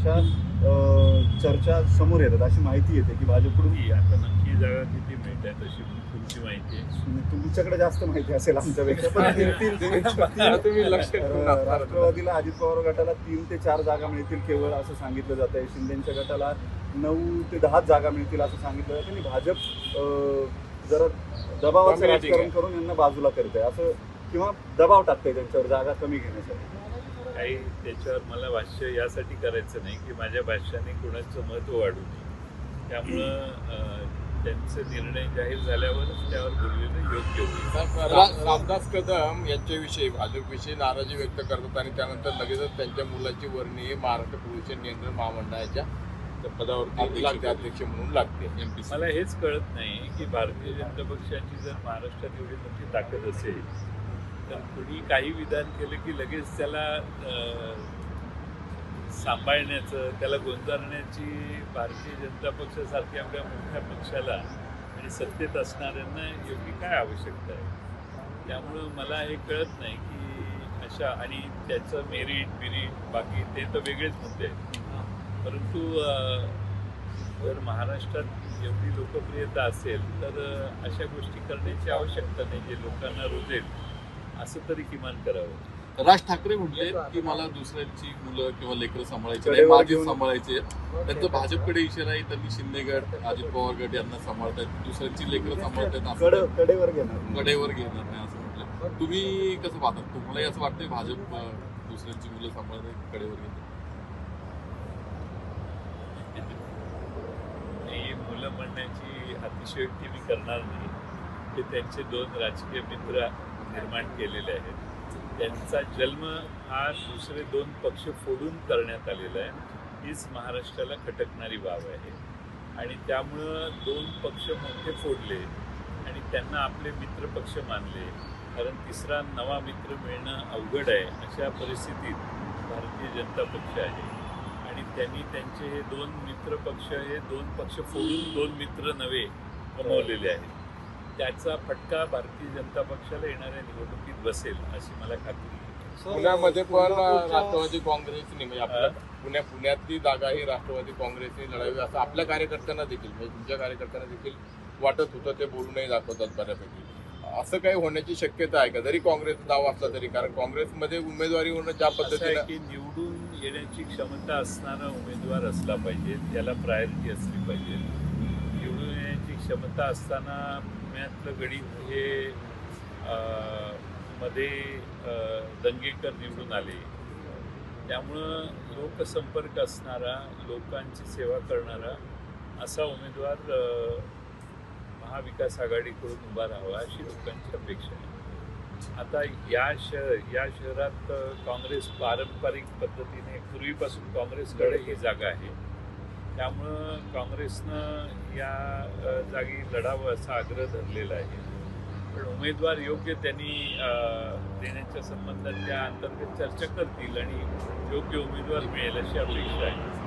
अशा चर्चा समोर येतात, अशी माहिती येते की भाजपकडून. आता नक्की जागा किती मिळत आहे तशी तुमची माहिती आहे? तुमच्याकडे जास्त माहिती असेल आमच्यापेक्षा, पण तुम्ही लक्ष ठेवून असणार. राष्ट्रवादीला, अजित पवार गटाला 3 ते 4 जागा मिळतील केवळ असं सांगितलं जात आहे. शिंदेच्या गटाला 9 ते 10 जागा मिळतील असं सांगितलं जातं. आणि भाजप जरा दबावाचं राजकारण करून यांना बाजूला करते असं, किंवा दबाव टाकते त्यांच्यावर जागा कमी घेण्यासाठी. काही त्याच्यावर मला भाष्य यासाठी करायचं नाही की माझ्या भाष्याने कुणाचं महत्त्व वाढू नये. त्यामुळं त्यांचे निर्णय जाहीर झाल्यावरच त्यावर बोललेलं योग्य होईल. रामदास कदम यांच्याविषयी भाजपविषयी नाराजी व्यक्त करतात आणि त्यानंतर लगेचच त्यांच्या मुलाची वर्णी महाराष्ट्र प्रदूषण नियंत्रण महामंडळाच्या पदावरती लागते, अध्यक्ष म्हणून लागते. मला हेच कळत नाही की भारतीय जनता पक्षाची जर महाराष्ट्रात एवढी मोठी ताकद असेल तर कुणी काही विधान केलं की लगेच त्याला सांभाळण्याचं, त्याला गोंजारण्याची भारतीय जनता पक्षासारख्या आपल्या मोठ्या पक्षाला आणि सत्तेत असणाऱ्यांना एवढी काय आवश्यकता आहे. त्यामुळं मला हे कळत नाही की अशा, आणि त्याचं मेरिट बाकी ते तर वेगळेच मुद्दे आहेत. परंतु जर महाराष्ट्रात एवढी लोकप्रियता असेल तर अशा गोष्टी करण्याची आवश्यकता नाही, जे लोकांना रुजेल असं तरी किमान करावं. राज ठाकरे म्हटले की मला दुसऱ्यांची मुलं किंवा लेकरं सांभाळायची नाही, माझी सांभाळायचे. त्यांचा भाजपकडे इशारा आहे, त्यांनी शिंदे गट, अजित पवार गट यांना सांभाळतात, दुसऱ्यांची लेकरं सांभाळतात, कडेवर घेणार नाही असं म्हटलं. तुम्ही कसं पाहतात? तुम्हालाही असं वाटतंय भाजप दुसऱ्यांची मुलं सांभाळतात, कडेवर घेतात? मुलं म्हणण्याची अतिशयोक्ती मी करणार नाही. ते त्यांचे 2 राजकीय मित्र निर्माण केलेले आहेत. त्यांचा जन्म हा दुसरे 2 पक्ष फोडून करण्यात आलेला आहे. हीच महाराष्ट्राला खटकणारी बाब आहे. आणि त्यामुळं 2 पक्ष मोठे फोडले आणि त्यांना आपले मित्रपक्ष मानले, कारण तिसरा नवा मित्र मिळणं अवघड आहे. अशा परिस्थितीत भारतीय जनता पक्ष आहे आणि त्यांनी त्यांचे हे 2 मित्रपक्ष, हे 2 पक्ष फोडून 2 मित्र नवे कमवलेले आहेत. त्याचा फटका भारतीय जनता पक्षाला येणाऱ्या निवडणुकीत बसेल अशी मला खात्री आहे. पुण्यामध्ये पण राष्ट्रवादी काँग्रेसने, म्हणजे आपल्या पुण्यातली जागा ही राष्ट्रवादी काँग्रेसने लढावी असं आपल्या कार्यकर्त्यांना देखील, म्हणजे तुमच्या कार्यकर्त्यांना देखील वाटत होतं. ते बोलूनही दाखवतात बऱ्यापैकी. असं काही होण्याची शक्यता आहे का, जरी काँग्रेस दावा असला तरी? कारण काँग्रेसमध्ये उमेदवारी होणं ज्या पद्धतीने की निवडून येण्याची क्षमता असणारा उमेदवार असला पाहिजे, त्याला प्रायोरिटी असली पाहिजे. निवडून येण्याची क्षमता असताना पुण्यातलं गणित हे मध्ये दंगेकर निवडून आले. त्यामुळं लोकसंपर्क असणारा, लोकांची सेवा करणारा असा उमेदवार महाविकास आघाडीकडून उभा राहावा अशी लोकांची अपेक्षा आहे. आता या शहरात काँग्रेस पारंपरिक पद्धतीने पूर्वीपासून काँग्रेसकडे ही जागा आहे. त्यामुळं काँग्रेसनं या जागी लढावं असा आग्रह धरलेला आहे. पण उमेदवार योग्य त्यांनी देण्याच्या संबंधात त्या अंतर्गत चर्चा करतील आणि योग्य उमेदवार मिळेल अशी अपेक्षा आहे.